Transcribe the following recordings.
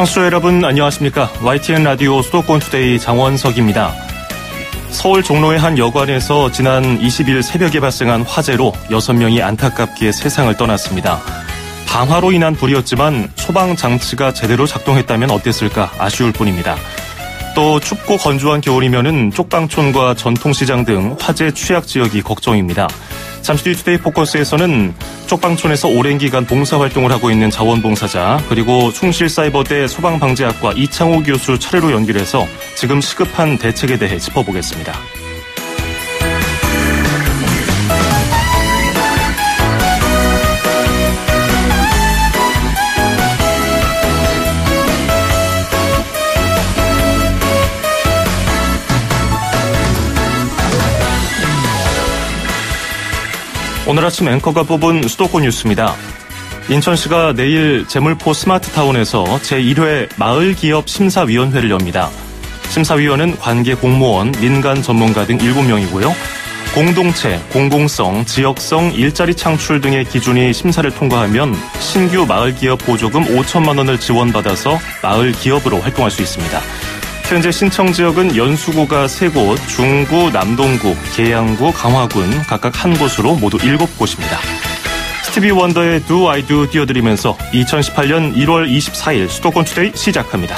청취자 여러분 안녕하십니까. YTN 라디오 수도권 투데이 장원석입니다. 서울 종로의 한 여관에서 지난 20일 새벽에 발생한 화재로 6명이 안타깝게 세상을 떠났습니다. 방화로 인한 불이었지만 소방장치가 제대로 작동했다면 어땠을까 아쉬울 뿐입니다. 또 춥고 건조한 겨울이면은 쪽방촌과 전통시장 등 화재 취약 지역이 걱정입니다. 잠시 뒤 투데이 포커스에서는 쪽방촌에서 오랜 기간 봉사활동을 하고 있는 자원봉사자 그리고 충실사이버대 소방방재학과 이창호 교수 차례로 연결해서 지금 시급한 대책에 대해 짚어보겠습니다. 오늘 아침 앵커가 뽑은 수도권 뉴스입니다. 인천시가 내일 제물포 스마트타운에서 제1회 마을기업 심사위원회를 엽니다. 심사위원은 관계 공무원, 민간 전문가 등 7명이고요. 공동체, 공공성, 지역성, 일자리 창출 등의 기준이 심사를 통과하면 신규 마을기업 보조금 5천만 원을 지원받아서 마을기업으로 활동할 수 있습니다. 현재 신청 지역은 연수구가 3곳, 중구, 남동구, 계양구, 강화군 각각 한 곳으로 모두 7곳입니다. 스티비 원더의 Do I Do 띄워드리면서 2018년 1월 24일 수도권 투데이 시작합니다.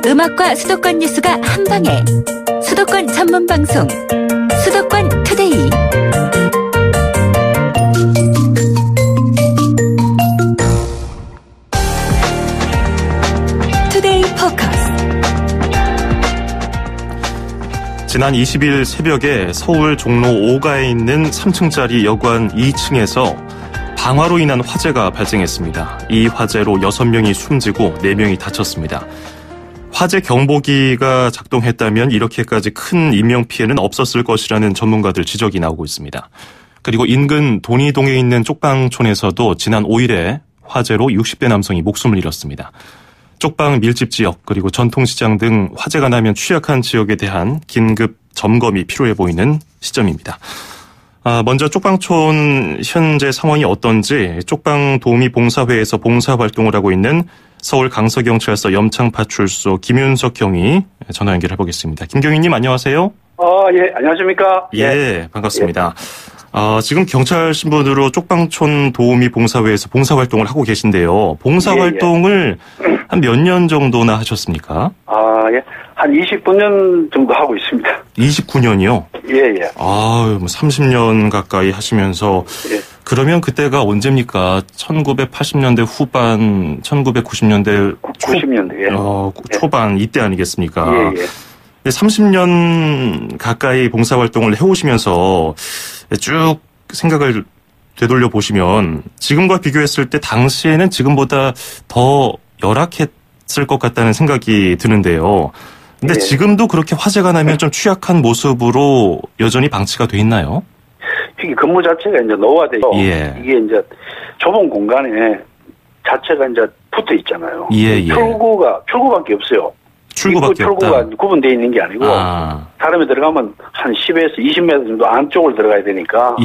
음악과 수도권 뉴스가 한방에 수도권 전문 방송 수도권 투데이. 투데이 포커스. 지난 20일 새벽에 서울 종로 5가에 있는 3층짜리 여관 2층에서 방화로 인한 화재가 발생했습니다. 이 화재로 6명이 숨지고 4명이 다쳤습니다. 화재 경보기가 작동했다면 이렇게까지 큰 인명피해는 없었을 것이라는 전문가들 지적이 나오고 있습니다. 그리고 인근 돈이동에 있는 쪽방촌에서도 지난 5일에 화재로 60대 남성이 목숨을 잃었습니다. 쪽방 밀집 지역 그리고 전통시장 등 화재가 나면 취약한 지역에 대한 긴급 점검이 필요해 보이는 시점입니다. 먼저 쪽방촌 현재 상황이 어떤지 쪽방도우미봉사회에서 봉사활동을 하고 있는 서울 강서경찰서 염창파출소 김윤석 경위 전화 연결해 보겠습니다. 김 경위님 안녕하세요. 예, 안녕하십니까? 예, 반갑습니다. 지금 경찰 신분으로 쪽방촌 도우미봉사회에서 봉사활동을 하고 계신데요. 봉사활동을 한 몇 년 정도나 하셨습니까? 예. 한 29년 정도 하고 있습니다. 29년이요? 예. 30년 가까이 하시면서 예. 그러면 그때가 언제입니까? 1980년대 후반, 1990년대 90년대 초반 이때 아니겠습니까? 예. 30년 가까이 봉사활동을 해오시면서 쭉 생각을 되돌려 보시면 지금과 비교했을 때 당시에는 지금보다 더 열악했을 것 같다는 생각이 드는데요. 근데 지금도 그렇게 화재가 나면 좀 취약한 모습으로 여전히 방치가 돼 있나요? 이게 근무 자체가 이제 노화돼요. 이게 이제 좁은 공간에 자체가 이제 붙어 있잖아요. 출구밖에 없어요. 출구가 구분되어 있는 게 아니고 사람이 들어가면 한 10에서 20m 정도 안쪽으로 들어가야 되니까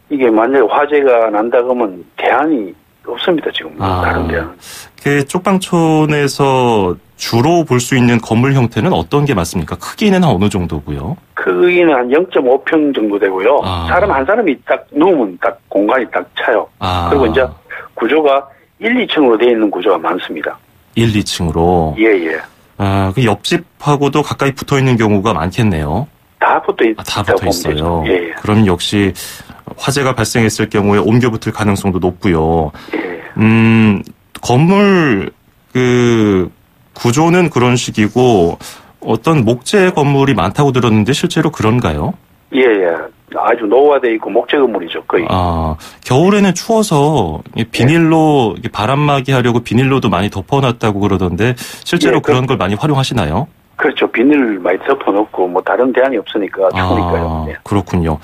이게 만약에 화재가 난다 그러면 대안이 없습니다. 지금 다른 대안. 그 쪽방촌에서 주로 볼 수 있는 건물 형태는 어떤 게 맞습니까? 크기는 어느 정도고요? 크기는 한 0.5평 정도 되고요. 사람 한 사람이 딱 누우면 딱 공간이 딱 차요. 그리고 이제 구조가 1, 2층으로 되어 있는 구조가 많습니다. 1, 2층으로? 예. 그 옆집하고도 가까이 붙어 있는 경우가 많겠네요. 다 붙어 있어요. 예. 그럼 역시 화재가 발생했을 경우에 옮겨 붙을 가능성도 높고요. 건물 구조는 그런 식이고 어떤 목재 건물이 많다고 들었는데 실제로 그런가요? 예. 아주 노화돼 있고 목재 건물이죠, 거의. 겨울에는 추워서 비닐로 바람막이 하려고 비닐로도 많이 덮어놨다고 그러던데 실제로 그런 걸 많이 활용하시나요? 그렇죠. 비닐 많이 덮어놓고 뭐 다른 대안이 없으니까 추우니까요. 그렇군요.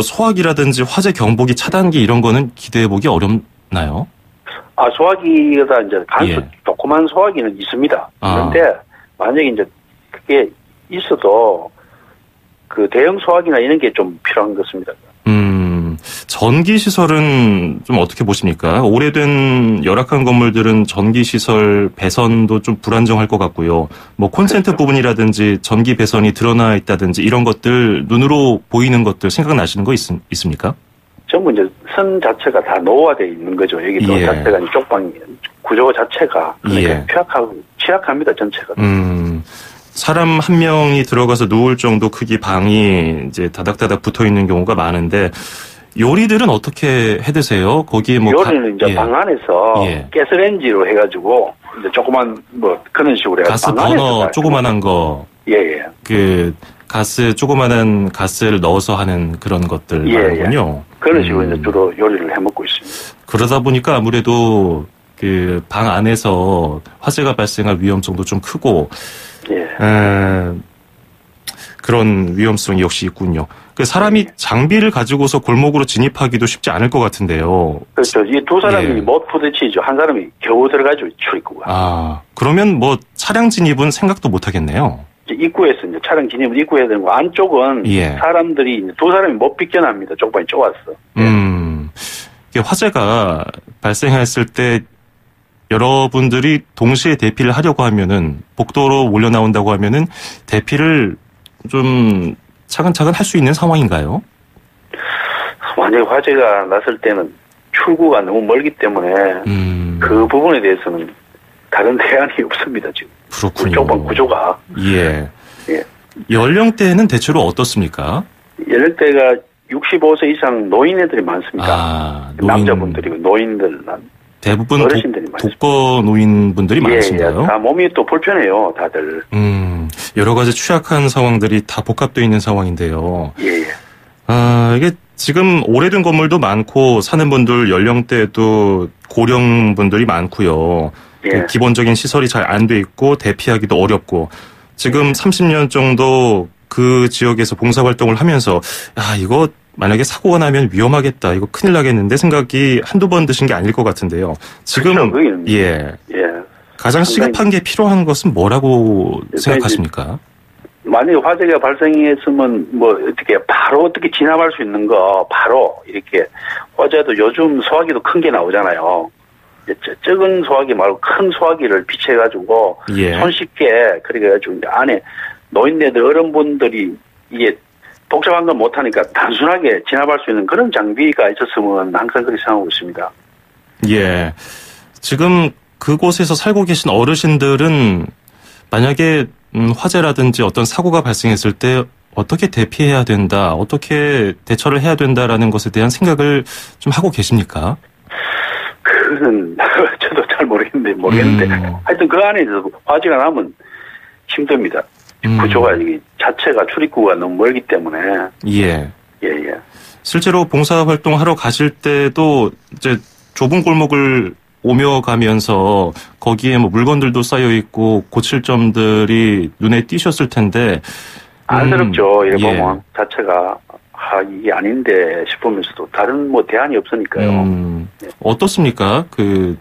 소화기라든지 화재 경보기 차단기 이런 거는 기대해 보기 어렵나요? 소화기가 이제 조그만 소화기는 있습니다. 그런데 만약에 이제 그게 있어도 그 대형 소화기나 이런 게 좀 필요한 것입니다. 전기 시설은 좀 어떻게 보십니까? 오래된 열악한 건물들은 전기 시설 배선도 좀 불안정할 것 같고요. 뭐 콘센트 그렇죠. 부분이라든지 전기 배선이 드러나 있다든지 이런 것들 눈으로 보이는 것들 생각나시는 거 있습니까? 전부 이제 선 자체가 다 노화되어 있는 거죠. 여기도 자체가 쪽방 구조 자체가 그러니까 취약합니다 전체가. 사람 한 명이 들어가서 누울 정도 크기 방이 이제 다닥다닥 붙어 있는 경우가 많은데 요리들은 어떻게 해 드세요? 거기에 뭐 요리는 이제 방 안에서 가스레인지로 해가지고 이제 조그만 뭐 그런 식으로 해서 가스 버너 조그만한 거. 그 가스 조그만한 가스를 넣어서 하는 그런 것들 말이군요. 그런 식으로 이제 주로 요리를 해 먹고 있습니다. 그러다 보니까 아무래도 그 방 안에서 화재가 발생할 위험성도 좀 크고. 그런 위험성이 역시 있군요. 그 사람이 장비를 가지고서 골목으로 진입하기도 쉽지 않을 것 같은데요. 그렇죠. 이 두 사람이 못 부딪히죠. 한 사람이 겨우 들어가죠, 출입구가. 그러면 뭐 차량 진입은 생각도 못 하겠네요. 입구에서 이제 차량 진입은 입구에 되는 거, 안쪽은 사람들이 이제 두 사람이 못 비껴납니다. 쪽방이 좁았어. 이게 화재가 발생했을 때 여러분들이 동시에 대피를 하려고 하면은 복도로 몰려 나온다고 하면은 대피를 좀 차근차근 할 수 있는 상황인가요? 만약 화재가 났을 때는 출구가 너무 멀기 때문에 그 부분에 대해서는 다른 대안이 없습니다 지금. 그렇군요. 쪽방 구조가. 연령대는 대체로 어떻습니까? 연령대가 65세 이상 노인애들이 많습니다. 남자분들이고 노인들 대부분 독거 노인분들이 많으신가요? 다 몸이 또 불편해요, 다들. 여러 가지 취약한 상황들이 다 복합되어 있는 상황인데요. 이게 지금 오래된 건물도 많고 사는 분들 연령대도 고령분들이 많고요. 기본적인 시설이 잘 안 돼 있고 대피하기도 어렵고 지금 30년 정도 그 지역에서 봉사활동을 하면서 이거 만약에 사고가 나면 위험하겠다. 이거 큰일 나겠는데 생각이 한두 번 드신 게 아닐 것 같은데요. 지금 가장 시급한 게 필요한 것은 뭐라고 생각하십니까? 만약에 화재가 발생했으면 뭐 어떻게 진압할 수 있는 거 바로 이렇게 화재도 요즘 소화기도 큰 게 나오잖아요. 적은 소화기 말고 큰 소화기를 비춰가지고 손쉽게 그래가지고 안에 노인네들 어른분들이 이게 복잡한 건 못하니까 단순하게 진압할 수 있는 그런 장비가 있었으면 항상 그렇게 생각하고 있습니다. 지금 그곳에서 살고 계신 어르신들은 만약에 화재라든지 어떤 사고가 발생했을 때 어떻게 대피해야 된다, 어떻게 대처를 해야 된다라는 것에 대한 생각을 좀 하고 계십니까? 그건 저도 잘 모르겠는데 하여튼 그 안에서 화재가 나면 힘듭니다. 구조가 자체가 출입구가 너무 멀기 때문에. 실제로 봉사활동하러 가실 때도 이제 좁은 골목을 오며 가면서 거기에 뭐 물건들도 쌓여 있고 고칠 점들이 눈에 띄셨을 텐데. 안쓰럽죠. 이래 보면 자체가 이게 아닌데 싶으면서도 다른 뭐 대안이 없으니까요. 어떻습니까? 그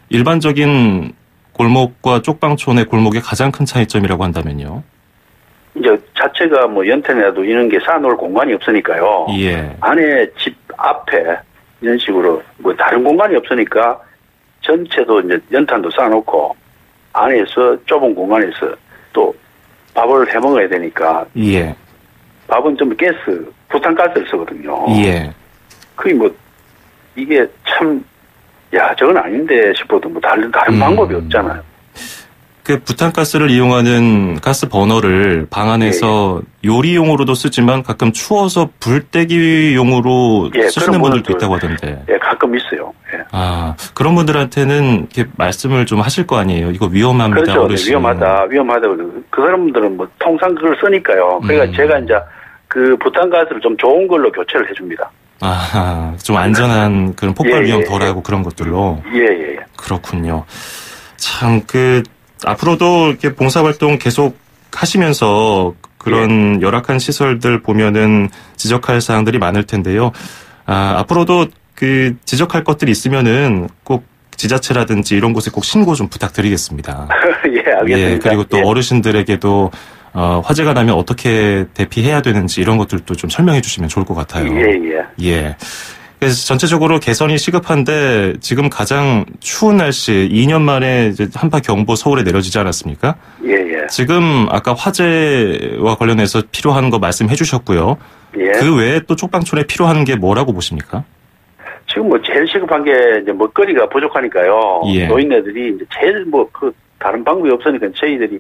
일반적인 골목과 쪽방촌의 골목의 가장 큰 차이점이라고 한다면요. 이제 자체가 뭐 연탄이라도 이런 게 쌓아놓을 공간이 없으니까요. 안에 집 앞에 이런 식으로 뭐 다른 공간이 없으니까 전체도 이제 연탄도 쌓아놓고 안에서 좁은 공간에서 또 밥을 해 먹어야 되니까. 밥은 좀 부탄가스를 쓰거든요. 그게 뭐 이게 참 저건 아닌데 싶어도 뭐 다른 방법이 없잖아요. 그 부탄가스를 이용하는 가스 버너를 방 안에서 요리용으로도 쓰지만 가끔 추워서 불 떼기용으로 쓰시는 분들도 있다고 하던데. 가끔 있어요. 그런 분들한테는 이렇게 말씀을 좀 하실 거 아니에요. 이거 위험합니다. 그렇죠. 어르신. 위험하다. 그 사람들은 뭐 통상 그걸 쓰니까요. 그러니까 제가 이제 그 부탄가스를 좀 좋은 걸로 교체를 해줍니다. 좀 안전한 그런 폭발 위험 덜하고 그런 것들로. 그렇군요. 참 앞으로도 이렇게 봉사활동 계속 하시면서 그런 열악한 시설들 보면은 지적할 사항들이 많을 텐데요. 앞으로도 그 지적할 것들이 있으면은 꼭 지자체라든지 이런 곳에 꼭 신고 좀 부탁드리겠습니다. 알겠습니다. 그리고 또 어르신들에게도 화재가 나면 어떻게 대피해야 되는지 이런 것들도 좀 설명해 주시면 좋을 것 같아요. 예. 그래서 전체적으로 개선이 시급한데 지금 가장 추운 날씨 2년 만에 이제 한파 경보 서울에 내려지지 않았습니까? 예. 지금 아까 화재와 관련해서 필요한 거 말씀해 주셨고요. 예. 그 외에 또 쪽방촌에 필요한 게 뭐라고 보십니까? 지금 뭐 제일 시급한 게 이제 먹거리가 부족하니까요. 예. 노인네들이 이제 제일 다른 방법이 없으니까 저희들이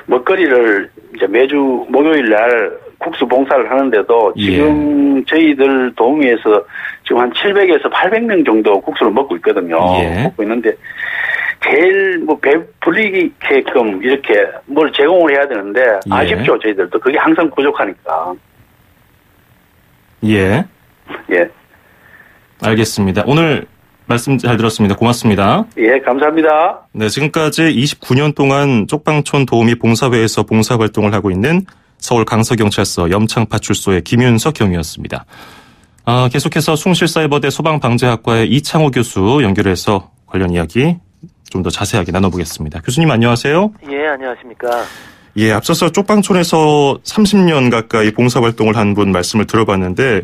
먹거리를 이제 매주 목요일 날 국수 봉사를 하는데도 지금 저희들 동의에서 지금 한 700에서 800명 정도 국수를 먹고 있거든요. 먹고 있는데 제일 배 불리게끔 이렇게 뭘 제공을 해야 되는데 아쉽죠, 저희들도. 그게 항상 부족하니까. 예. 알겠습니다. 오늘 말씀 잘 들었습니다. 고맙습니다. 예, 감사합니다. 네, 지금까지 29년 동안 쪽방촌 도우미 봉사회에서 봉사활동을 하고 있는 서울 강서경찰서 염창파출소의 김윤석 경위였습니다. 계속해서 숭실사이버대 소방방재학과의 이창호 교수 연결해서 관련 이야기 좀 더 자세하게 나눠보겠습니다. 교수님 안녕하세요. 예, 안녕하십니까. 예, 앞서서 쪽방촌에서 30년 가까이 봉사활동을 한 분 말씀을 들어봤는데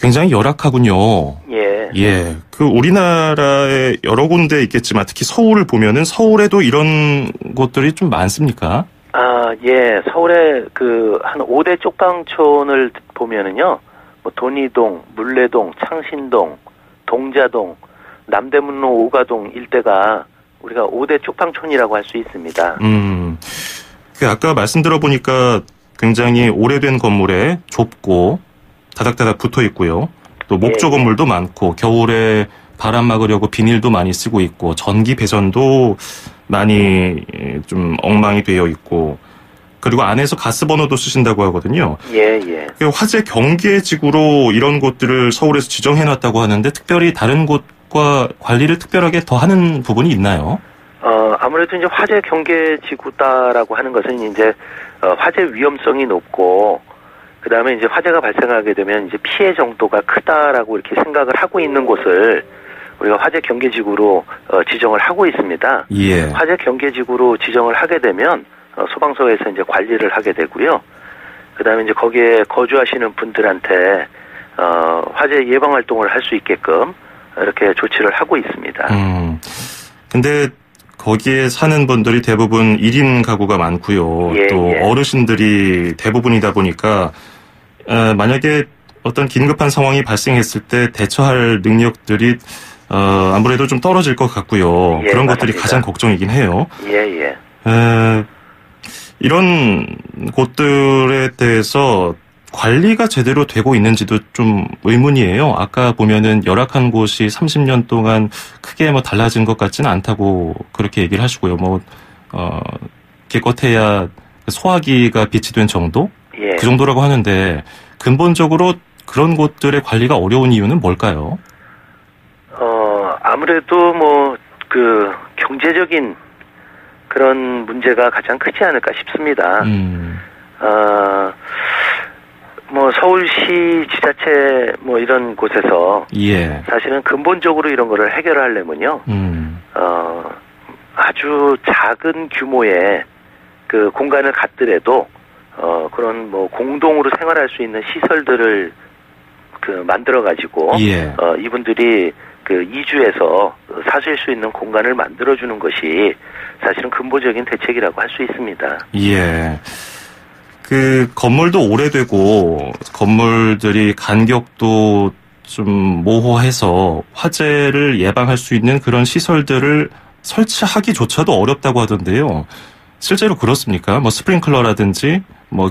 굉장히 열악하군요. 예. 우리나라에 여러 군데 있겠지만 특히 서울을 보면은 서울에도 이런 곳들이 좀 많습니까? 서울에 한 5대 쪽방촌을 보면은요, 돈이동, 물레동, 창신동, 동자동, 남대문로 오가동 일대가 우리가 5대 쪽방촌이라고 할 수 있습니다. 아까 말씀 들어보니까 굉장히 오래된 건물에 좁고 다닥다닥 붙어 있고요. 또 목조 건물도 많고 겨울에 바람 막으려고 비닐도 많이 쓰고 있고 전기 배선도 많이 좀 엉망이 되어 있고 그리고 안에서 가스버너도 쓰신다고 하거든요. 화재 경계지구로 이런 곳들을 서울에서 지정해놨다고 하는데 특별히 다른 곳과 관리를 특별하게 더 하는 부분이 있나요? 아무래도 이제 화재 경계지구다라고 하는 것은 이제 화재 위험성이 높고 그 다음에 이제 화재가 발생하게 되면 이제 피해 정도가 크다라고 이렇게 생각을 하고 있는 곳을 우리가 화재 경계지구로 지정을 하고 있습니다. 화재 경계지구로 지정을 하게 되면 소방서에서 이제 관리를 하게 되고요. 그 다음에 이제 거기에 거주하시는 분들한테 화재 예방 활동을 할 수 있게끔 이렇게 조치를 하고 있습니다. 근데 거기에 사는 분들이 대부분 1인 가구가 많고요. 또 어르신들이 대부분이다 보니까 만약에 어떤 긴급한 상황이 발생했을 때 대처할 능력들이 아무래도 좀 떨어질 것 같고요. 그런 맞습니다. 것들이 가장 걱정이긴 해요. 이런 곳들에 대해서 관리가 제대로 되고 있는지도 좀 의문이에요. 아까 보면은 열악한 곳이 30년 동안 크게 달라진 것 같지는 않다고 그렇게 얘기를 하시고요. 기껏해야 소화기가 비치된 정도? 그 정도라고 하는데 근본적으로 그런 곳들의 관리가 어려운 이유는 뭘까요? 아무래도 경제적인 그런 문제가 가장 크지 않을까 싶습니다. 서울시 지자체 이런 곳에서 사실은 근본적으로 이런 거를 해결하려면요, 아주 작은 규모의 그 공간을 갖더라도 그런 공동으로 생활할 수 있는 시설들을 만들어 가지고 이분들이 이주해서 사실 수 있는 공간을 만들어 주는 것이 사실은 근본적인 대책이라고 할 수 있습니다. 건물도 오래되고 건물들이 간격도 좀 모호해서 화재를 예방할 수 있는 그런 시설들을 설치하기조차도 어렵다고 하던데요. 실제로 그렇습니까? 스프링클러라든지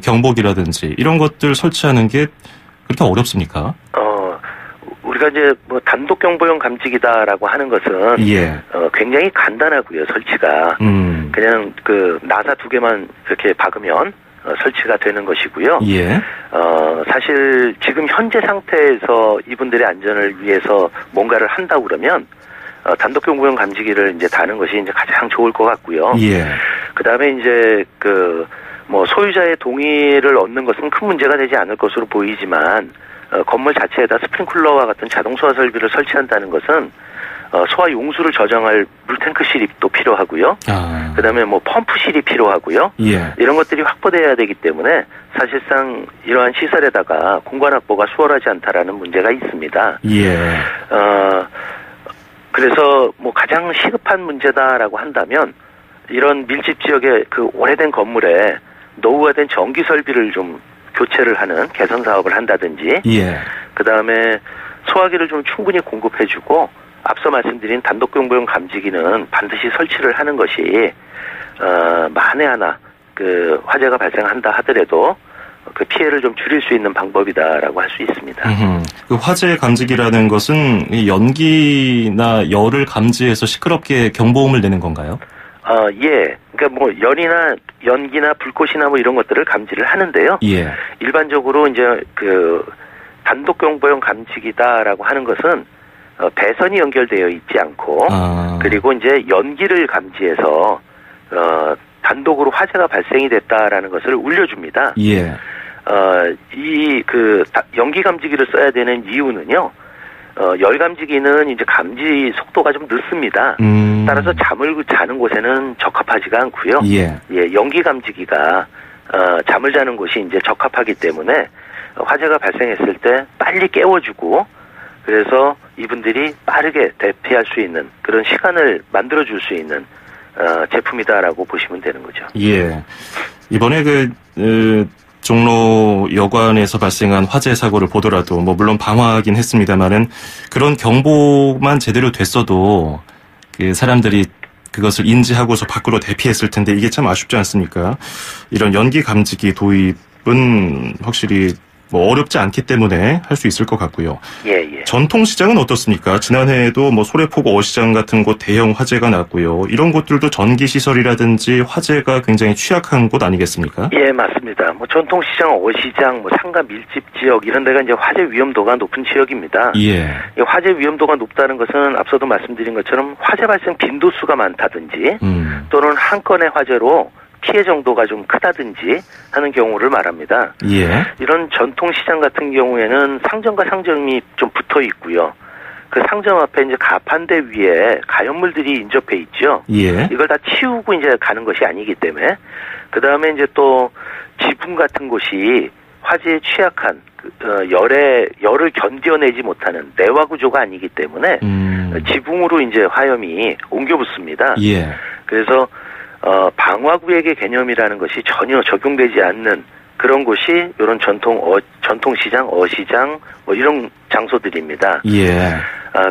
경보기라든지 이런 것들 설치하는 게 그렇게 어렵습니까? 우리가 이제 단독 경보용 감지기다라고 하는 것은 굉장히 간단하고요, 설치가. 그냥 나사 2개만 이렇게 박으면 설치가 되는 것이고요. 사실 지금 현재 상태에서 이분들의 안전을 위해서 뭔가를 한다고 그러면 단독 경보용 감지기를 이제 다는 것이 이제 가장 좋을 것 같고요. 그 다음에 이제 소유자의 동의를 얻는 것은 큰 문제가 되지 않을 것으로 보이지만 건물 자체에다 스프링클러와 같은 자동 소화 설비를 설치한다는 것은 소화 용수를 저장할 물탱크실이 또 필요하고요. 그다음에 뭐 펌프실이 필요하고요. 예. 이런 것들이 확보돼야 되기 때문에 사실상 이러한 시설에다가 공간 확보가 수월하지 않다라는 문제가 있습니다. 예. 그래서 뭐 가장 시급한 문제다라고 한다면 이런 밀집 지역의 그 오래된 건물에 노후화된 전기 설비를 좀 교체를 하는 개선 사업을 한다든지, 예. 그 다음에 소화기를 좀 충분히 공급해주고 앞서 말씀드린 단독경보용 감지기는 반드시 설치를 하는 것이 만에 하나 그 화재가 발생한다 하더라도 그 피해를 좀 줄일 수 있는 방법이다라고 할 수 있습니다. 그 화재 감지기라는 것은 연기나 열을 감지해서 시끄럽게 경보음을 내는 건가요? 예. 그러니까 뭐 연기나 불꽃이나 뭐 이런 것들을 감지를 하는데요. 예. 일반적으로 이제 그 단독경보용 감지기다라고 하는 것은 배선이 연결되어 있지 않고 그리고 이제 연기를 감지해서 단독으로 화재가 발생이 됐다라는 것을 울려줍니다. 예. 이 그 연기 감지기를 써야 되는 이유는요. 열 감지기는 이제 감지 속도가 좀 늦습니다. 따라서 잠을 자는 곳에는 적합하지가 않고요. 예. 예, 연기 감지기가 잠을 자는 곳이 이제 적합하기 때문에 화재가 발생했을 때 빨리 깨워주고 그래서 이분들이 빠르게 대피할 수 있는 그런 시간을 만들어줄 수 있는 제품이다라고 보시면 되는 거죠. 예. 이번에 종로 여관에서 발생한 화재 사고를 보더라도 뭐 물론 방화하긴 했습니다만은 그런 경보만 제대로 됐어도 그 사람들이 그것을 인지하고서 밖으로 대피했을 텐데 이게 참 아쉽지 않습니까? 이런 연기 감지기 도입은 확실히 뭐 어렵지 않기 때문에 할 수 있을 것 같고요. 예, 예. 전통시장은 어떻습니까? 지난해에도 뭐 소래포구 어시장 같은 곳 대형 화재가 났고요. 이런 곳들도 전기시설이라든지 화재가 굉장히 취약한 곳 아니겠습니까? 예, 맞습니다. 뭐 전통시장, 어시장, 뭐 상가 밀집 지역 이런 데가 이제 화재 위험도가 높은 지역입니다. 예. 화재 위험도가 높다는 것은 앞서도 말씀드린 것처럼 화재 발생 빈도수가 많다든지 또는 한 건의 화재로 피해 정도가 좀 크다든지 하는 경우를 말합니다. 예. 이런 전통시장 같은 경우에는 상점과 상점이 좀 붙어 있고요. 그 상점 앞에 이제 가판대 위에 가연물들이 인접해 있죠. 예. 이걸 다 치우고 이제 가는 것이 아니기 때문에 그 다음에 이제 또 지붕 같은 곳이 화재에 취약한 열을 견뎌내지 못하는 내화 구조가 아니기 때문에 지붕으로 이제 화염이 옮겨 붙습니다. 예. 그래서 방화구역의 개념이라는 것이 전혀 적용되지 않는 그런 곳이 이런 전통시장, 어시장 뭐 이런 장소들입니다. 예.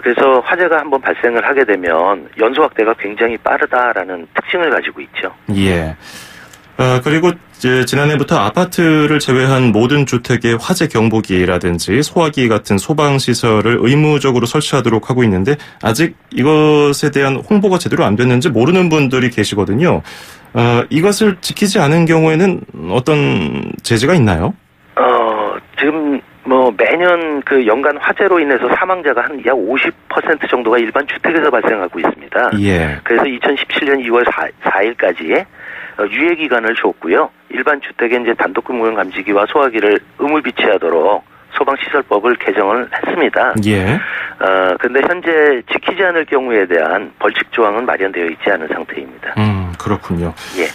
그래서 화재가 한번 발생을 하게 되면 연소 확대가 굉장히 빠르다라는 특징을 가지고 있죠. 예. 그리고 지난해부터 아파트를 제외한 모든 주택에 화재 경보기라든지 소화기 같은 소방시설을 의무적으로 설치하도록 하고 있는데 아직 이것에 대한 홍보가 제대로 안 됐는지 모르는 분들이 계시거든요. 이것을 지키지 않은 경우에는 어떤 제재가 있나요? 지금 뭐 매년 그 연간 화재로 인해서 사망자가 한 약 50% 정도가 일반 주택에서 발생하고 있습니다. 예. 그래서 2017년 2월 4일까지 유예 기간을 줬고요. 일반 주택에 이제 단독경보용 감지기와 소화기를 의무 비치하도록 소방시설법을 개정을 했습니다. 예. 근데 현재 지키지 않을 경우에 대한 벌칙 조항은 마련되어 있지 않은 상태입니다. 그렇군요. 예.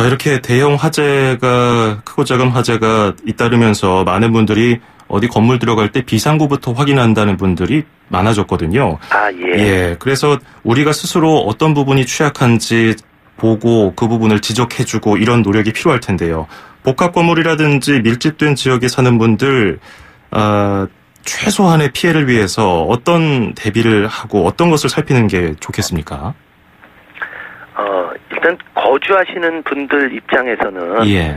이렇게 대형 화재가 크고 작은 화재가 잇따르면서 많은 분들이 어디 건물 들어갈 때 비상구부터 확인한다는 분들이 많아졌거든요. 예. 예. 그래서 우리가 스스로 어떤 부분이 취약한지 보고 그 부분을 지적해주고 이런 노력이 필요할 텐데요. 복합 건물이라든지 밀집된 지역에 사는 분들 최소한의 피해를 위해서 어떤 대비를 하고 어떤 것을 살피는 게 좋겠습니까? 일단 거주하시는 분들 입장에서는 예.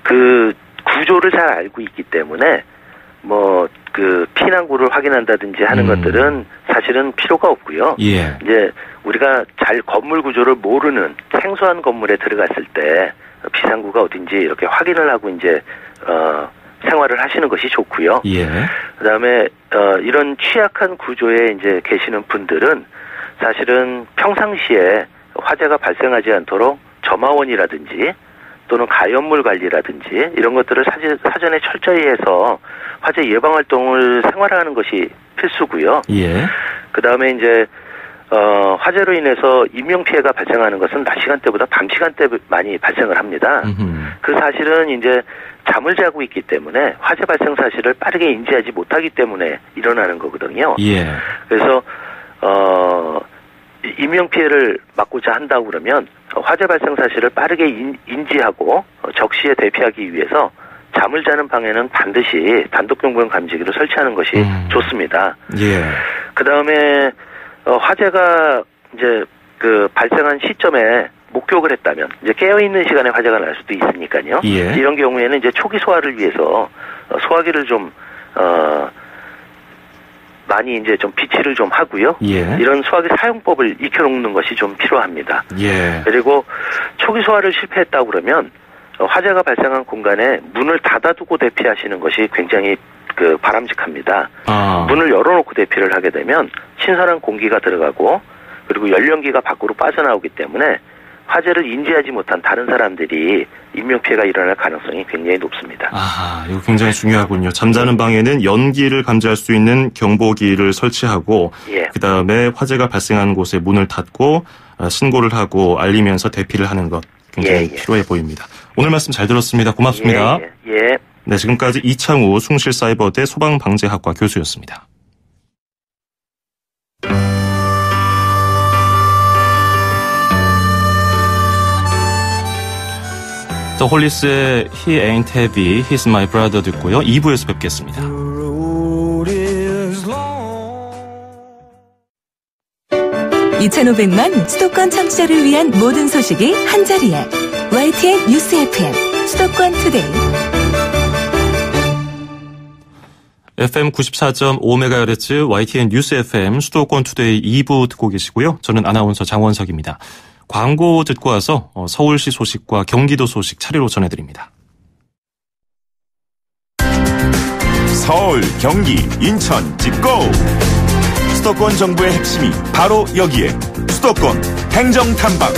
그 구조를 잘 알고 있기 때문에 뭐 그 피난구를 확인한다든지 하는 것들은 사실은 필요가 없고요. 예. 이제 우리가 잘 건물 구조를 모르는 생소한 건물에 들어갔을 때 비상구가 어딘지 이렇게 확인을 하고 이제 생활을 하시는 것이 좋고요. 예. 그다음에 이런 취약한 구조에 이제 계시는 분들은 사실은 평상시에 화재가 발생하지 않도록 점화원이라든지 또는 가연물 관리라든지 이런 것들을 사전에 철저히 해서 화재 예방 활동을 생활화하는 것이 필수고요. 예. 그 다음에 이제 화재로 인해서 인명피해가 발생하는 것은 낮 시간대보다 밤 시간대 많이 발생을 합니다. 그 사실은 이제 잠을 자고 있기 때문에 화재 발생 사실을 빠르게 인지하지 못하기 때문에 일어나는 거거든요. 예. 그래서 인명피해를 막고자 한다고 그러면 화재 발생 사실을 빠르게 인지하고 적시에 대피하기 위해서 잠을 자는 방에는 반드시 단독경보용 감지기를 설치하는 것이 좋습니다. 예. 그 다음에 화재가 이제 그 발생한 시점에 목격을 했다면 이제 깨어있는 시간에 화재가 날 수도 있으니까요. 예. 이런 경우에는 이제 초기 소화를 위해서 소화기를 좀 많이 이제 좀 비치를 좀 하고요. 예. 이런 소화기 사용법을 익혀놓는 것이 좀 필요합니다. 예. 그리고 초기 소화를 실패했다고 그러면 화재가 발생한 공간에 문을 닫아두고 대피하시는 것이 굉장히 바람직합니다. 문을 열어놓고 대피를 하게 되면 신선한 공기가 들어가고 그리고 연령기가 밖으로 빠져나오기 때문에 화재를 인지하지 못한 다른 사람들이 인명피해가 일어날 가능성이 굉장히 높습니다. 아하, 이거 굉장히 중요하군요. 잠자는 방에는 연기를 감지할 수 있는 경보기를 설치하고 예. 그다음에 화재가 발생한 곳에 문을 닫고 신고를 하고 알리면서 대피를 하는 것 굉장히 필요해 보입니다. 오늘 말씀 잘 들었습니다. 고맙습니다. 예. 네, 지금까지 이창우 숭실사이버대 소방방재학과 교수였습니다. 더 홀리스의 He Ain't Heavy, He's My Brother 듣고요. 2부에서 뵙겠습니다. 2,500만 수도권 청취자를 위한 모든 소식이 한자리에 YTN 뉴스 FM 수도권 투데이 FM 94.5MHz YTN 뉴스 FM 수도권 투데이 2부 듣고 계시고요. 저는 아나운서 장원석입니다. 광고 듣고 와서 서울시 소식과 경기도 소식 차례로 전해드립니다. 서울, 경기, 인천, 집고! 수도권 정부의 핵심이 바로 여기에 수도권 행정탐방.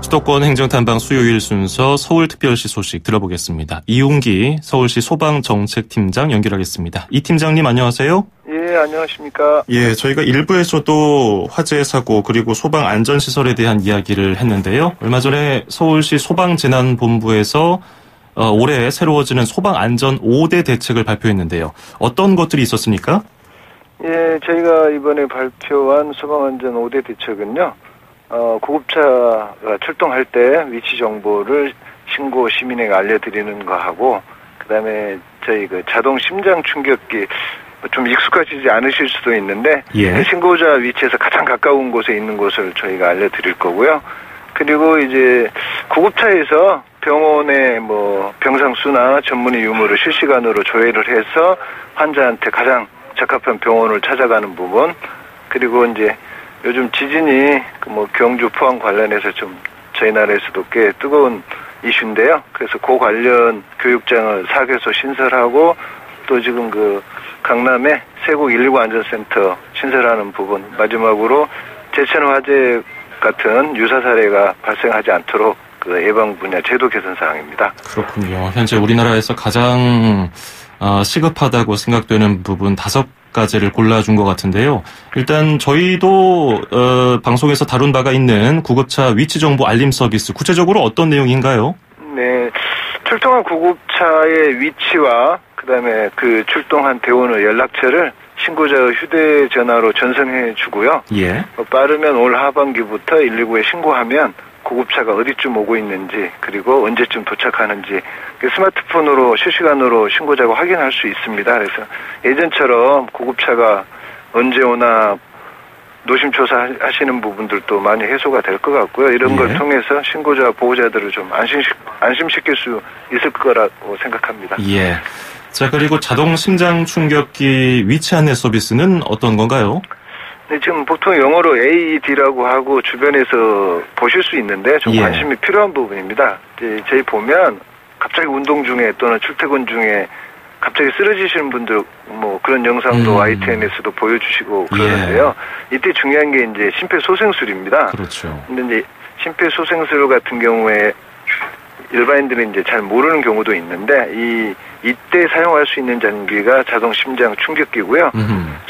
수도권 행정탐방 수요일 순서 서울특별시 소식 들어보겠습니다. 이웅기 서울시 소방정책팀장 연결하겠습니다. 이 팀장님 안녕하세요. 예, 안녕하십니까. 예, 저희가 1부에서도 화재 사고 그리고 소방 안전시설에 대한 이야기를 했는데요. 얼마 전에 서울시 소방재난본부에서 올해 새로워지는 소방안전 5대 대책을 발표했는데요. 어떤 것들이 있었습니까? 예, 저희가 이번에 발표한 소방안전 5대 대책은요. 구급차가 출동할 때 위치 정보를 신고 시민에게 알려드리는 거 하고, 그 다음에 저희 자동 심장 충격기, 좀 익숙하시지 않으실 수도 있는데, 그 신고자 위치에서 가장 가까운 곳에 있는 곳을 저희가 알려드릴 거고요. 그리고 이제 구급차에서 병원의 병상수나 전문의 유무를 실시간으로 조회를 해서 환자한테 가장 적합한 병원을 찾아가는 부분, 그리고 이제 요즘 지진이 경주 포항 관련해서 좀 저희 나라에서도 꽤 뜨거운 이슈인데요. 그래서 그 관련 교육장을 4개소 신설하고 또 지금 강남에 세국 119 안전센터 신설하는 부분, 마지막으로 제천 화재 같은 유사 사례가 발생하지 않도록 예방 분야 제도 개선 사항입니다. 그렇군요. 현재 우리나라에서 가장 시급하다고 생각되는 부분 5가지를 골라준 것 같은데요. 일단 저희도 방송에서 다룬 바가 있는 구급차 위치정보 알림 서비스, 구체적으로 어떤 내용인가요? 네, 출동한 구급차의 위치와 그다음에 출동한 대원의 연락처를 신고자의 휴대전화로 전송해 주고요. 예. 빠르면 올 하반기부터 119에 신고하면 구급차가 어디쯤 오고 있는지, 그리고 언제쯤 도착하는지 스마트폰으로 실시간으로 신고자가 확인할 수 있습니다. 그래서 예전처럼 구급차가 언제 오나 노심초사 하시는 부분들도 많이 해소가 될 것 같고요. 이런 걸 통해서 신고자 보호자들을 좀 안심시킬 수 있을 거라고 생각합니다. 예. 자, 그리고 자동 심장 충격기 위치 안내 서비스는 어떤 건가요? 네, 지금 보통 영어로 AED라고 하고 주변에서 보실 수 있는데 좀 관심이 필요한 부분입니다. 이제 저희 보면 갑자기 운동 중에 또는 출퇴근 중에 갑자기 쓰러지시는 분들 그런 영상도 YTN에서도 보여주시고 그러는데요. 이때 중요한 게 이제 심폐소생술입니다. 그렇죠. 근데 이제 심폐소생술 같은 경우에 일반인들은 이제 잘 모르는 경우도 있는데 이 이때 사용할 수 있는 장비가 자동 심장 충격기고요.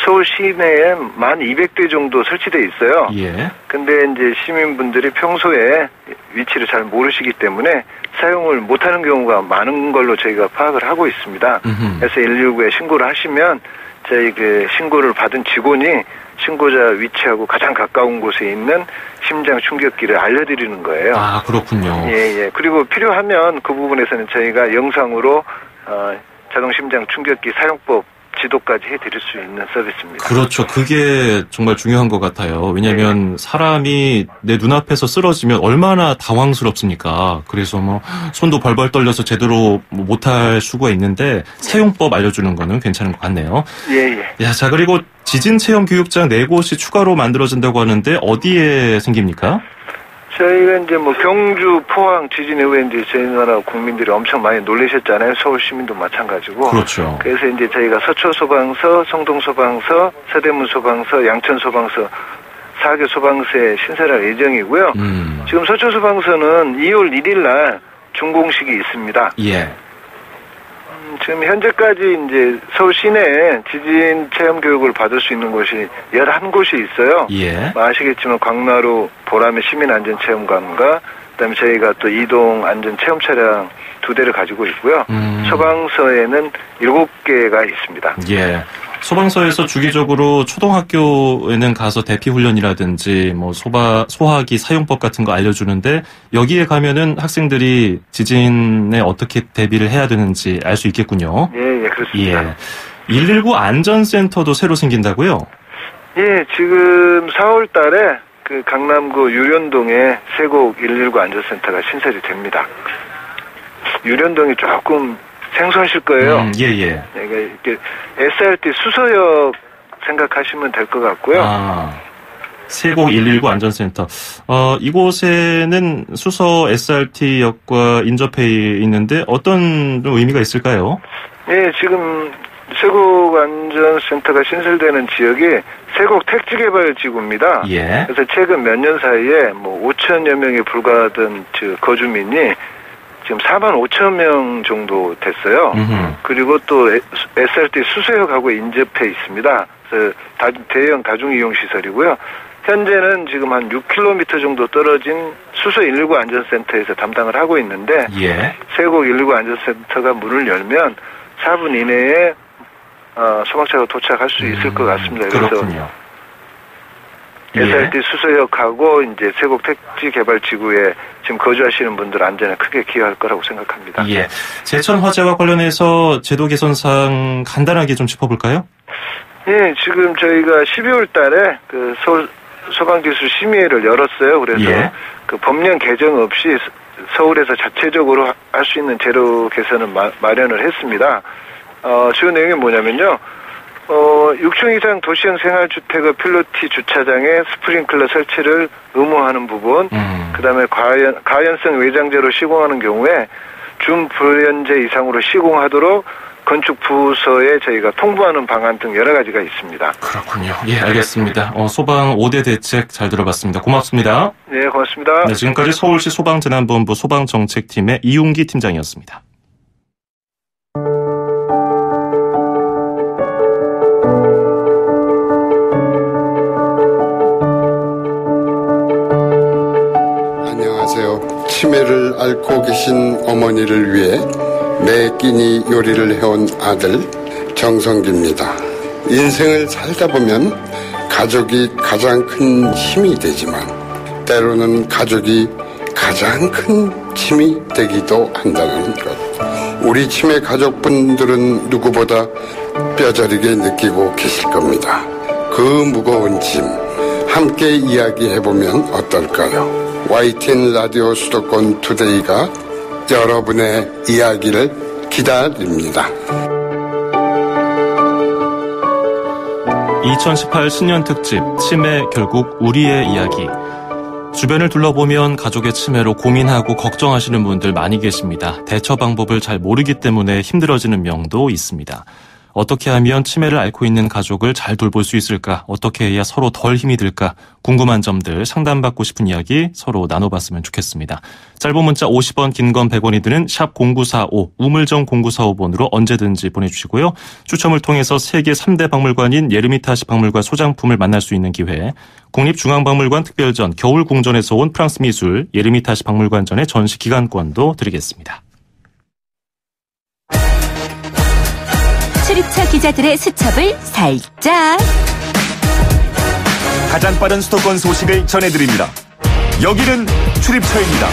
서울 시내에 1,200대 정도 설치되어 있어요. 예. 근데 이제 시민분들이 평소에 위치를 잘 모르시기 때문에 사용을 못하는 경우가 많은 걸로 저희가 파악을 하고 있습니다. 그래서 119에 신고를 하시면 저희 그 신고를 받은 직원이 신고자 위치하고 가장 가까운 곳에 있는 심장 충격기를 알려드리는 거예요. 아, 그렇군요. 예. 그리고 필요하면 그 부분에서는 저희가 영상으로 자동 심장 충격기 사용법 지도까지 해드릴 수 있는 서비스입니다. 그렇죠. 그게 정말 중요한 것 같아요. 왜냐하면 사람이 내 눈앞에서 쓰러지면 얼마나 당황스럽습니까. 그래서 뭐 손도 벌벌 떨려서 제대로 못할 수가 있는데 사용법 알려주는 거는 괜찮은 것 같네요. 예. 야, 자, 그리고 지진 체험 교육장 4곳이 추가로 만들어진다고 하는데 어디에 생깁니까? 저희가 이제 뭐 경주, 포항 지진 이후에 이제 저희 나라 국민들이 엄청 많이 놀라셨잖아요. 서울 시민도 마찬가지고. 그렇죠. 그래서 이제 저희가 서초 소방서, 성동 소방서, 서대문 소방서, 양천 소방서 4개 소방서에 신설할 예정이고요. 지금 서초 소방서는 2월 1일 날 준공식이 있습니다. 예. 지금 현재까지 이제 서울 시내에 지진 체험 교육을 받을 수 있는 곳이 11곳이 있어요. 예. 아시겠지만 광나루 보람의 시민안전체험관과 그다음에 저희가 또 이동 안전 체험 차량 2대를 가지고 있고요. 소방서에는 7개가 있습니다. 예. 소방서에서 주기적으로 초등학교에는 가서 대피 훈련이라든지 뭐 소화기 사용법 같은 거 알려주는데 여기에 가면은 학생들이 지진에 어떻게 대비를 해야 되는지 알 수 있겠군요. 예, 그렇습니다. 예. 119 안전센터도 새로 생긴다고요? 예, 지금 4월 달에 그 강남구 유련동에 세곡 119 안전센터가 신설이 됩니다. 유련동이 조금 생소하실 거예요. 예. 이게 SRT 수서역 생각하시면 될 것 같고요. 아, 세곡 119 안전센터. 이곳에는 수서 SRT역과 인접해 있는데 어떤 좀 의미가 있을까요? 예, 지금 세곡 안전센터가 신설되는 지역이 세곡 택지개발지구입니다. 예. 그래서 최근 몇 년 사이에 뭐 5천여 명에 불과하던 거주민이 지금 4만 5천 명 정도 됐어요. 그리고 또 SRT 수서역하고 인접해 있습니다. 그래서 대형 다중이용시설이고요. 현재는 지금 한 6km 정도 떨어진 수서 119 안전센터에서 담당을 하고 있는데 예. 세곡 119 안전센터가 문을 열면 4분 이내에 소방차가 도착할 수 있을 것 같습니다. 그렇군요. 그래서 SRT 수서역하고 이제 세곡 택지개발지구에 지금 거주하시는 분들 안전에 크게 기여할 거라고 생각합니다. 예. 제천 화재와 관련해서 제도 개선 사항 간단하게 좀 짚어볼까요? 예, 지금 저희가 12월 달에 그 서울 소방기술 심의회를 열었어요. 그래서 그 법령 개정 없이 서울에서 자체적으로 할 수 있는 제도 개선을 마련을 했습니다. 주요 내용이 뭐냐면요. 6층 이상 도시형 생활주택의 필로티 주차장에 스프링클러 설치를 의무화하는 부분, 그다음에 가연성 외장재로 시공하는 경우에 준불연재 이상으로 시공하도록 건축 부서에 저희가 통보하는 방안 등 여러 가지가 있습니다. 그렇군요. 예, 알겠습니다. 소방 5대 대책 잘 들어봤습니다. 고맙습니다. 네, 고맙습니다. 네, 지금까지 서울시 소방재난본부 소방정책팀의 이용기 팀장이었습니다. 치매를 앓고 계신 어머니를 위해 매 끼니 요리를 해온 아들 정성기입니다. 인생을 살다 보면 가족이 가장 큰 힘이 되지만 때로는 가족이 가장 큰 힘이 되기도 한다는 것. 우리 치매 가족분들은 누구보다 뼈저리게 느끼고 계실 겁니다. 그 무거운 짐 함께 이야기해보면 어떨까요? YTN 라디오 수도권 투데이가 여러분의 이야기를 기다립니다. 2018 신년 특집 치매 결국 우리의 이야기. 주변을 둘러보면 가족의 치매로 고민하고 걱정하시는 분들 많이 계십니다. 대처 방법을 잘 모르기 때문에 힘들어지는 명도 있습니다. 어떻게 하면 치매를 앓고 있는 가족을 잘 돌볼 수 있을까? 어떻게 해야 서로 덜 힘이 들까? 궁금한 점들, 상담받고 싶은 이야기 서로 나눠봤으면 좋겠습니다. 짧은 문자 50원, 긴 건 100원이 드는 샵 0945, 우물정 0945번으로 언제든지 보내주시고요. 추첨을 통해서 세계 3대 박물관인 예르미타시 박물관 소장품을 만날 수 있는 기회, 국립중앙박물관 특별전 겨울궁전에서 온 프랑스 미술 예르미타시 박물관전의 전시 기간권도 드리겠습니다. 출입처 기자들의 수첩을 살짝. 가장 빠른 수도권 소식을 전해드립니다. 여기는 출입처입니다.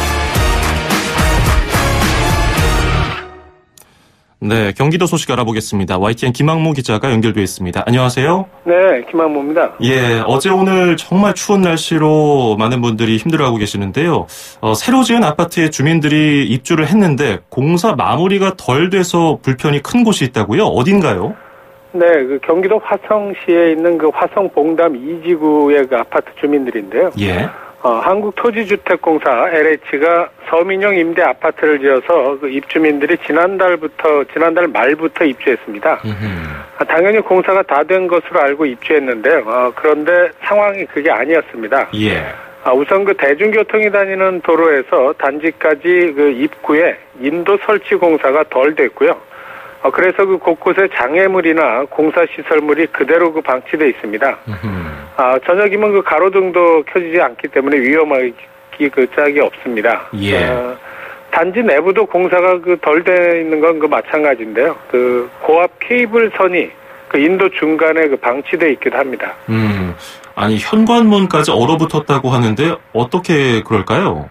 네, 경기도 소식 알아보겠습니다. YTN 김학모 기자가 연결되어 있습니다. 안녕하세요. 네, 김학모입니다. 예, 어제 오늘 정말 추운 날씨로 많은 분들이 힘들어하고 계시는데요. 새로 지은 아파트에 주민들이 입주를 했는데 공사 마무리가 덜 돼서 불편이 큰 곳이 있다고요? 어딘가요? 네, 그 경기도 화성시에 있는 그 화성봉담 2지구의 그 아파트 주민들인데요. 예. 한국토지주택공사 LH가 서민용 임대 아파트를 지어서 그 입주민들이 지난달 말부터 입주했습니다. 당연히 공사가 다 된 것으로 알고 입주했는데요. 그런데 상황이 그게 아니었습니다. 예. 우선 그 대중교통이 다니는 도로에서 단지까지 그 입구에 인도 설치 공사가 덜 됐고요. 그래서 그 곳곳에 장애물이나 공사시설물이 그대로 그 방치되어 있습니다. 저녁이면 그 가로등도 켜지지 않기 때문에 위험하기 그 짝이 없습니다. 예. 단지 내부도 공사가 그 덜 돼 있는 건 그 마찬가지인데요. 그 고압 케이블선이 그 인도 중간에 그 방치되어 있기도 합니다. 아니, 현관문까지 얼어붙었다고 하는데 어떻게 그럴까요?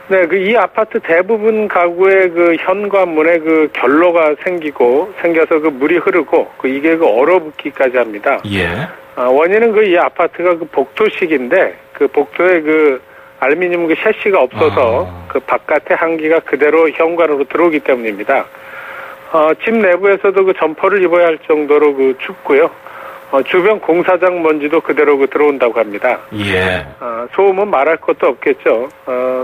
네, 그 이 아파트 대부분 가구의 그 현관문에 그 결로가 생겨서 그 물이 흐르고 그 이게 그 얼어붙기까지 합니다. 예. 원인은 그 이 아파트가 그 복도식인데 그 복도에 그 알루미늄 그 셰시가 없어서 그 바깥의 한기가 그대로 현관으로 들어오기 때문입니다. 집 내부에서도 그 점퍼를 입어야 할 정도로 그 춥고요. 주변 공사장 먼지도 그대로 그 들어온다고 합니다. 예. 소음은 말할 것도 없겠죠.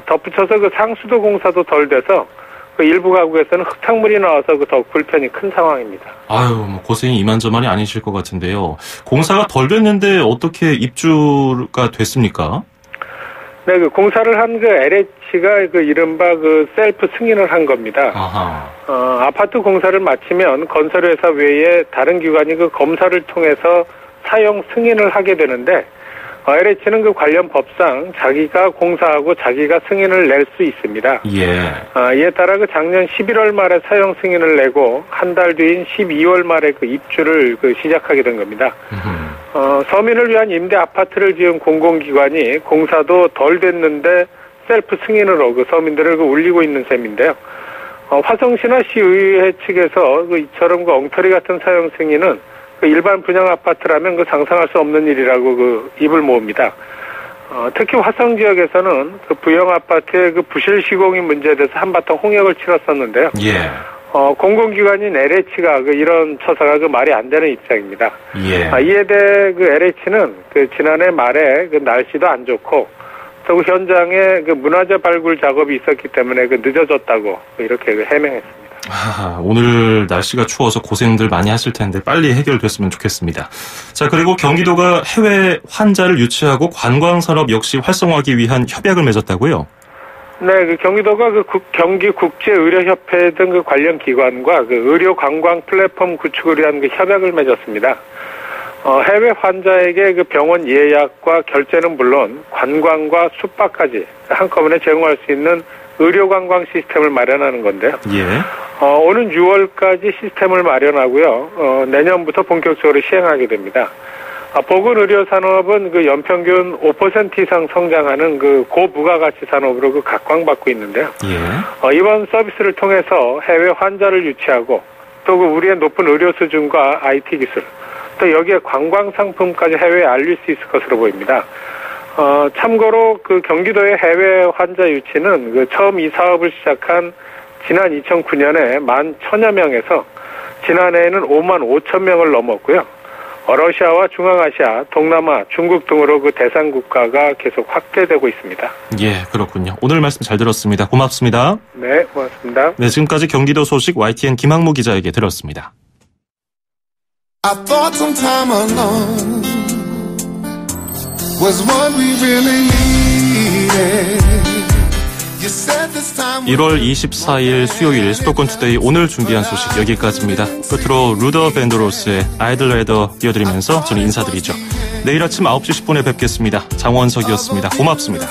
덧붙여서 그 상수도 공사도 덜 돼서 그 일부 가구에서는 흙탕물이 나와서 그 더욱 불편이 큰 상황입니다. 아유, 뭐 고생이 이만저만이 아니실 것 같은데요. 공사가 덜 됐는데 어떻게 입주가 됐습니까? 네, 그 공사를 한 그 LH가 그 이른바 그 셀프 승인을 한 겁니다. 아하. 아파트 공사를 마치면 건설회사 외에 다른 기관이 그 검사를 통해서 사용 승인을 하게 되는데 LH는 그 관련 법상 자기가 공사하고 자기가 승인을 낼 수 있습니다. 예. 이에 따라 그 작년 11월 말에 사용 승인을 내고 한 달 뒤인 12월 말에 그 입주를 그 시작하게 된 겁니다. 서민을 위한 임대 아파트를 지은 공공기관이 공사도 덜 됐는데 셀프 승인으로 그 서민들을 그 울리고 있는 셈인데요. 화성시나 시의회 측에서 그 이처럼 그 엉터리 같은 사용 승인은 그 일반 분양 아파트라면 그 상상할 수 없는 일이라고 그 입을 모읍니다. 특히 화성 지역에서는 그 부영 아파트의 그 부실 시공이 문제돼서 한바탕 홍역을 치렀었는데요. 예. 공공기관인 LH가 그 이런 처사가 그 말이 안 되는 입장입니다. 예. 이에 대해 그 LH는 그 지난해 말에 그 날씨도 안 좋고 또 그 현장에 그 문화재 발굴 작업이 있었기 때문에 그 늦어졌다고 이렇게 그 해명했습니다. 오늘 날씨가 추워서 고생들 많이 하실 텐데 빨리 해결됐으면 좋겠습니다. 자, 그리고 경기도가 해외 환자를 유치하고 관광산업 역시 활성화하기 위한 협약을 맺었다고요? 네, 그 경기도가 그 경기국제의료협회 등 그 관련 기관과 그 의료 관광 플랫폼 구축을 위한 그 협약을 맺었습니다. 해외 환자에게 그 병원 예약과 결제는 물론 관광과 숙박까지 한꺼번에 제공할 수 있는 의료 관광 시스템을 마련하는 건데요. 예. 오는 6월까지 시스템을 마련하고요. 내년부터 본격적으로 시행하게 됩니다. 보건의료 산업은 그 연평균 5% 이상 성장하는 그 고부가가치 산업으로 그 각광받고 있는데요. 예. 이번 서비스를 통해서 해외 환자를 유치하고 또 그 우리의 높은 의료 수준과 IT 기술, 또 여기에 관광 상품까지 해외에 알릴 수 있을 것으로 보입니다. 참고로 그 경기도의 해외 환자 유치는 그 처음 이 사업을 시작한 지난 2009년에 11,000여 명에서 지난해에는 55,000명을 넘었고요. 러시아와 중앙아시아, 동남아, 중국 등으로 그 대상 국가가 계속 확대되고 있습니다. 예, 그렇군요. 오늘 말씀 잘 들었습니다. 고맙습니다. 네, 고맙습니다. 네, 지금까지 경기도 소식 YTN 김학모 기자에게 들었습니다. I thought some time alone was what we really needed. 1월 24일 수요일 수도권 투데이 오늘 준비한 소식 여기까지입니다. 끝으로 루더 밴드로스의 I'd Rather 띄워드리면서 저는 인사드리죠. 내일 아침 9시 10분에 뵙겠습니다. 장원석이었습니다. 고맙습니다.